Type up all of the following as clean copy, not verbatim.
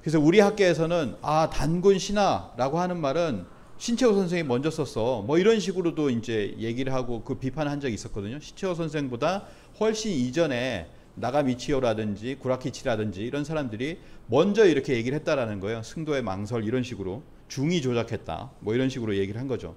그래서 우리 학계에서는 단군 신화라고 하는 말은 신채호 선생이 먼저 썼어. 뭐 이런 식으로도 이제 얘기를 하고 그 비판한 적이 있었거든요. 신채호 선생보다 훨씬 이전에 나가미치오라든지 구라키치라든지 이런 사람들이 먼저 이렇게 얘기를 했다라는 거예요. 승도의 망설 이런 식으로 중이 조작했다. 뭐 이런 식으로 얘기를 한 거죠.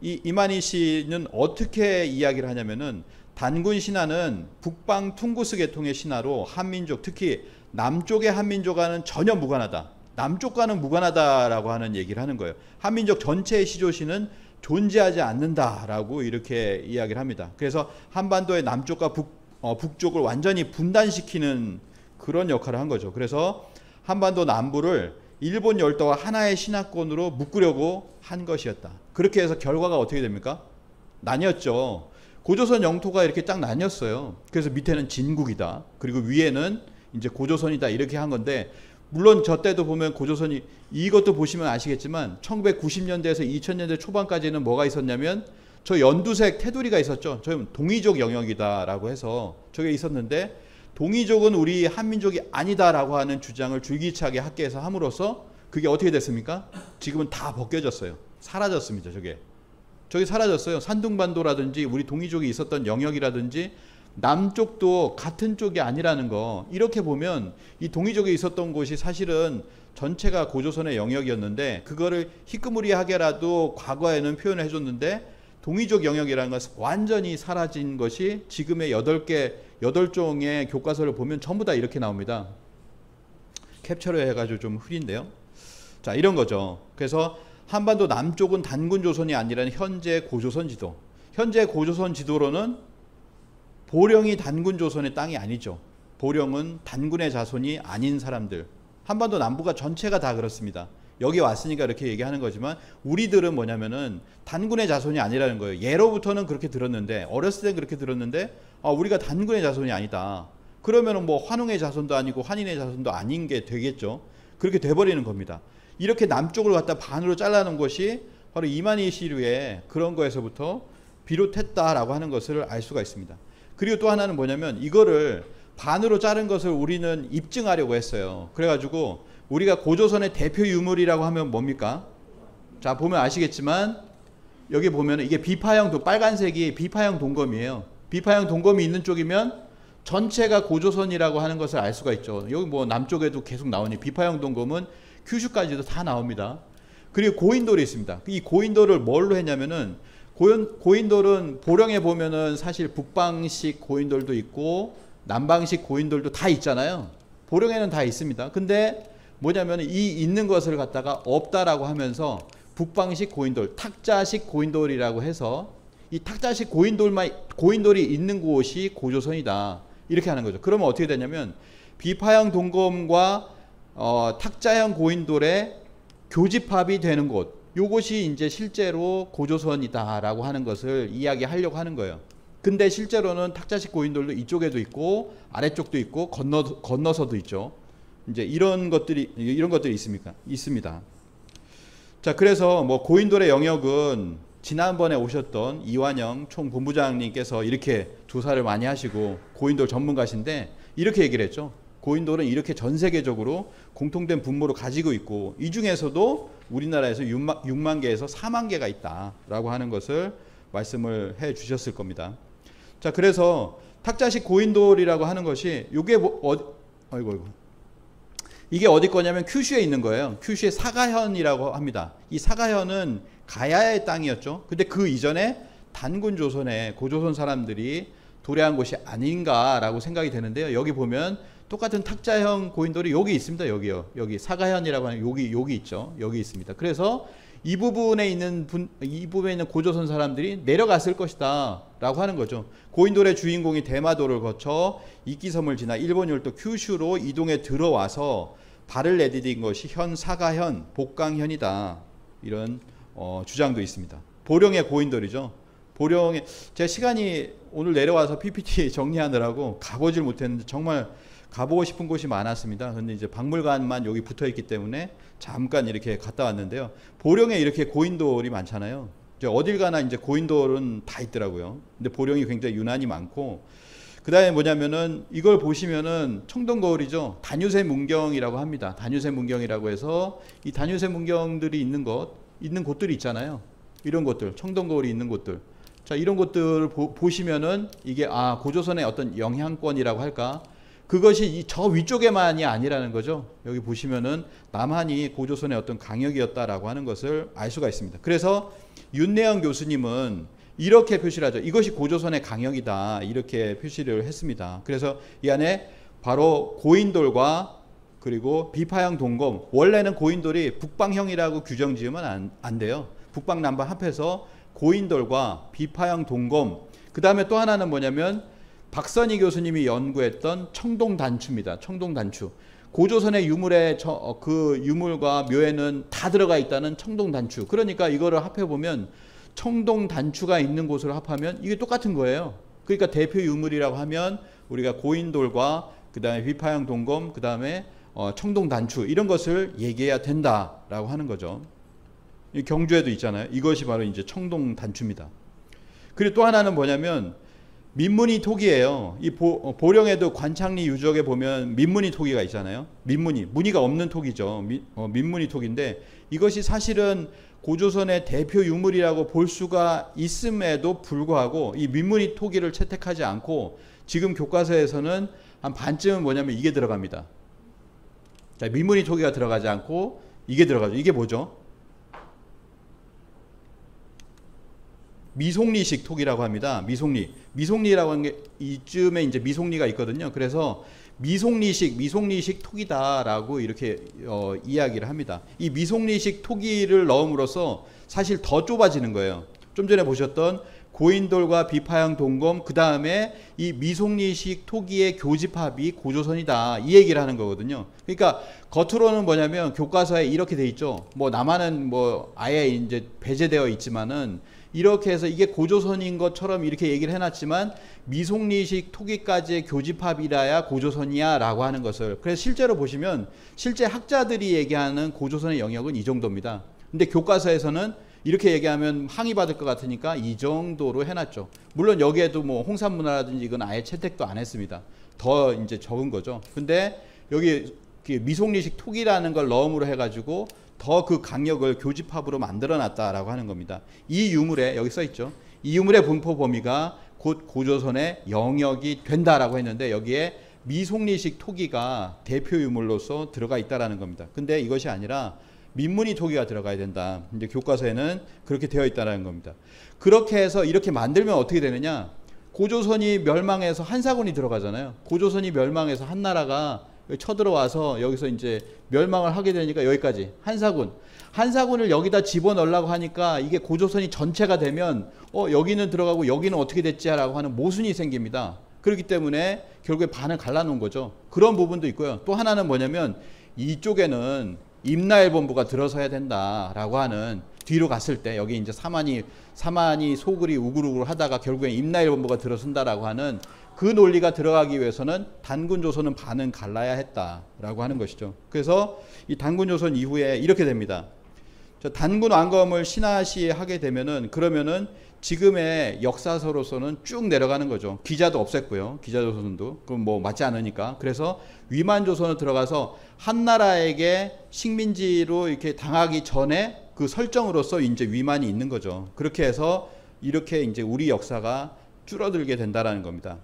이만희 씨는 어떻게 이야기를 하냐면은 단군 신화는 북방 퉁구스 계통의 신화로 한민족, 특히 남쪽의 한민족과는 전혀 무관하다. 남쪽과는 무관하다라고 하는 얘기를 하는 거예요. 한민족 전체의 시조시는 존재하지 않는다라고 이렇게 이야기를 합니다. 그래서 한반도의 남쪽과 북쪽을 완전히 분단시키는 그런 역할을 한 거죠. 그래서 한반도 남부를 일본 열도와 하나의 신화권으로 묶으려고 한 것이었다. 그렇게 해서 결과가 어떻게 됩니까? 나뉘었죠. 고조선 영토가 이렇게 딱 나뉘었어요. 그래서 밑에는 진국이다. 그리고 위에는 이제 고조선이다. 이렇게 한 건데, 물론 저 때도 보면 고조선이, 이것도 보시면 아시겠지만 1990년대에서 2000년대 초반까지는 뭐가 있었냐면 저 연두색 테두리가 있었죠. 저 동이족 영역이다라고 해서 저게 있었는데, 동이족은 우리 한민족이 아니다라고 하는 주장을 줄기차게 학계에서 함으로써 그게 어떻게 됐습니까? 지금은 다 벗겨졌어요. 사라졌습니다. 저게 사라졌어요. 산둥반도라든지 우리 동이족이 있었던 영역이라든지 남쪽도 같은 쪽이 아니라는 거. 이렇게 보면 이 동이족에 있었던 곳이 사실은 전체가 고조선의 영역이었는데, 그거를 희끄무리하게라도 과거에는 표현을 해줬는데, 동이족 영역이라는 것은 완전히 사라진 것이 지금의 8종의 교과서를 보면 전부 다 이렇게 나옵니다. 캡처를 해가지고 좀 흐린데요. 자, 이런 거죠. 그래서 한반도 남쪽은 단군 조선이 아니라 현재 고조선 지도. 현재 고조선 지도로는 보령이 단군 조선의 땅이 아니죠. 보령은 단군의 자손이 아닌 사람들. 한반도 남부가 전체가 다 그렇습니다. 여기 왔으니까 이렇게 얘기하는 거지만 우리들은 뭐냐면은 단군의 자손이 아니라는 거예요. 예로부터는 그렇게 들었는데, 어렸을 땐 그렇게 들었는데, 우리가 단군의 자손이 아니다. 그러면은 뭐 환웅의 자손도 아니고 한인의 자손도 아닌 게 되겠죠. 그렇게 돼버리는 겁니다. 이렇게 남쪽을 갖다 반으로 잘라놓은 것이 바로 이만희 시류의 그런 거에서부터 비롯했다라고 하는 것을 알 수가 있습니다. 그리고 또 하나는 뭐냐면, 이거를 반으로 자른 것을 우리는 입증하려고 했어요. 그래가지고 우리가 고조선의 대표 유물이라고 하면 뭡니까? 자, 보면 아시겠지만 여기 보면 이게 비파형, 빨간색이 비파형 동검이에요. 비파형 동검이 있는 쪽이면 전체가 고조선이라고 하는 것을 알 수가 있죠. 여기 뭐 남쪽에도 계속 나오니 비파형 동검은 큐슈까지도 다 나옵니다. 그리고 고인돌이 있습니다. 이 고인돌을 뭘로 했냐면은, 고인돌은 보령에 보면은 사실 북방식 고인돌도 있고 남방식 고인돌도 다 있잖아요. 보령에는 다 있습니다. 근데 뭐냐면 이 있는 것을 갖다가 없다라고 하면서 북방식 고인돌, 탁자식 고인돌이라고 해서 이 탁자식 고인돌이 있는 곳이 고조선이다. 이렇게 하는 거죠. 그러면 어떻게 되냐면 비파형 동검과 탁자형 고인돌의 교집합이 되는 곳, 요것이 이제 실제로 고조선이다라고 하는 것을 이야기하려고 하는 거예요. 근데 실제로는 탁자식 고인돌도 이쪽에도 있고 아래쪽도 있고 건너서도 있죠. 이제 이런 것들이 있습니다. 자, 그래서 뭐 고인돌의 영역은 지난번에 오셨던 이완영 총본부장님께서 이렇게 조사를 많이 하시고 고인돌 전문가신데 이렇게 얘기를 했죠. 고인돌은 이렇게 전 세계적으로 공통된 분모를 가지고 있고, 이 중에서도 우리나라에서 6만 개에서 4만 개가 있다라고 하는 것을 말씀을 해 주셨을 겁니다. 자, 그래서 탁자식 고인돌이라고 하는 것이 요게 이게 어디 거냐면 큐슈에 있는 거예요. 큐슈의 사가현이라고 합니다. 이 사가현은 가야의 땅이었죠. 근데 그 이전에 단군 조선에 고조선 사람들이 도래한 곳이 아닌가라고 생각이 되는데요. 여기 보면 똑같은 탁자형 고인돌이 여기 있습니다. 여기요. 여기 사가현이라고 하는 여기 있죠. 여기 있습니다. 그래서 이 부분에 있는 고조선 사람들이 내려갔을 것이다라고 하는 거죠. 고인돌의 주인공이 대마도를 거쳐 이끼섬을 지나 일본 열도 큐슈로 이동해 들어와서 발을 내디딘 것이 현 사가현, 복강현이다. 이런 주장도 있습니다. 보령의 고인돌이죠. 보령에 제 시간이 오늘 내려와서 PPT 정리하느라고 가보질 못했는데 정말 가보고 싶은 곳이 많았습니다. 근데 이제 박물관만 여기 붙어 있기 때문에 잠깐 이렇게 갔다 왔는데요. 보령에 이렇게 고인돌이 많잖아요. 이제 어딜 가나 이제 고인돌은 다 있더라고요. 근데 보령이 굉장히 유난히 많고, 그 다음에 뭐냐면은 이걸 보시면은 청동거울이죠. 다뉴세 문경이라고 합니다. 다뉴세 문경이라고 해서 이 다뉴세 문경들이 있는 곳들이 있잖아요. 이런 곳들, 청동거울이 있는 곳들. 자, 이런 곳들을 보시면은 이게 고조선의 어떤 영향권이라고 할까? 그것이 저 위쪽에만이 아니라는 거죠. 여기 보시면은 남한이 고조선의 어떤 강역이었다라고 하는 것을 알 수가 있습니다. 그래서 윤내영 교수님은 이렇게 표시를 하죠. 이것이 고조선의 강역이다. 이렇게 표시를 했습니다. 그래서 이 안에 바로 고인돌과 그리고 비파형 동검, 원래는 고인돌이 북방형이라고 규정 지으면 안 돼요. 북방남방 합해서 고인돌과 비파형 동검, 그 다음에 또 하나는 뭐냐면 박선희 교수님이 연구했던 청동단추입니다. 청동단추. 고조선의 유물에 그 유물과 묘에는 다 들어가 있다는 청동단추. 그러니까 이거를 합해보면 청동단추가 있는 곳을 합하면 이게 똑같은 거예요. 그러니까 대표 유물이라고 하면 우리가 고인돌과 그 다음에 비파형 동검, 그 다음에 청동단추 이런 것을 얘기해야 된다라고 하는 거죠. 경주에도 있잖아요. 이것이 바로 이제 청동단추입니다. 그리고 또 하나는 뭐냐면 민문이 토기예요. 이 보령에도 관창리 유적에 보면 민문이 토기가 있잖아요. 무늬가 없는 토기죠. 민문이 토기인데 이것이 사실은 고조선의 대표 유물이라고 볼 수가 있음에도 불구하고 이 민문이 토기를 채택하지 않고 지금 교과서에서는 한 반쯤은 뭐냐면 이게 들어갑니다. 자, 민문이 토기가 들어가지 않고 이게 들어가죠. 이게 뭐죠? 미송리식 토기라고 합니다. 미송리라고 하는 게 이쯤에 이제 미송리가 있거든요. 그래서 미송리식 토기다라고 이렇게 이야기를 합니다. 이 미송리식 토기를 넣음으로써 사실 더 좁아지는 거예요. 좀 전에 보셨던 고인돌과 비파형 동검, 그 다음에 이 미송리식 토기의 교집합이 고조선이다, 이 얘기를 하는 거거든요. 그러니까 겉으로는 뭐냐면 교과서에 이렇게 돼 있죠. 뭐 남한은 뭐 아예 이제 배제되어 있지만은 이렇게 해서 이게 고조선인 것처럼 이렇게 얘기를 해놨지만 미송리식 토기까지의 교집합이라야 고조선이야 라고 하는 것을, 그래서 실제로 보시면 실제 학자들이 얘기하는 고조선의 영역은 이 정도입니다. 근데 교과서에서는 이렇게 얘기하면 항의받을 것 같으니까 이 정도로 해놨죠. 물론 여기에도 뭐 홍산문화라든지 이건 아예 채택도 안 했습니다. 더 이제 적은 거죠. 근데 여기 미송리식 토기라는 걸 넣음으로 해가지고 더 그 강력을 교집합으로 만들어 놨다라고 하는 겁니다. 이 유물에 여기 써 있죠. 이 유물의 분포 범위가 곧 고조선의 영역이 된다라고 했는데 여기에 미송리식 토기가 대표 유물로서 들어가 있다라는 겁니다. 근데 이것이 아니라 민문이 토기가 들어가야 된다. 이제 교과서에는 그렇게 되어 있다라는 겁니다. 그렇게 해서 이렇게 만들면 어떻게 되느냐? 고조선이 멸망해서 한사군이 들어가잖아요. 고조선이 멸망해서 한나라가 쳐들어와서 여기서 이제 멸망을 하게 되니까 여기까지 한사군을 여기다 집어넣으려고 하니까 이게 고조선이 전체가 되면 여기는 들어가고 여기는 어떻게 됐지라고 하는 모순이 생깁니다. 그렇기 때문에 결국에 반을 갈라놓은 거죠. 그런 부분도 있고요. 또 하나는 뭐냐면 이쪽에는 임나일본부가 들어서야 된다라고 하는, 뒤로 갔을 때 여기 이제 사만이 소굴이 우글우글 하다가 결국엔 임나일본부가 들어선다라고 하는 그 논리가 들어가기 위해서는 단군조선은 반은 갈라야 했다라고 하는 것이죠. 그래서 이 단군조선 이후에 이렇게 됩니다. 단군 왕검을 신하시하게 되면은 그러면은 지금의 역사서로서는 쭉 내려가는 거죠. 기자도 없앴고요. 기자조선도 그럼 뭐 맞지 않으니까. 그래서 위만조선으로 들어가서 한나라에게 식민지로 이렇게 당하기 전에 그 설정으로서 이제 위만이 있는 거죠. 그렇게 해서 이렇게 이제 우리 역사가 줄어들게 된다라는 겁니다.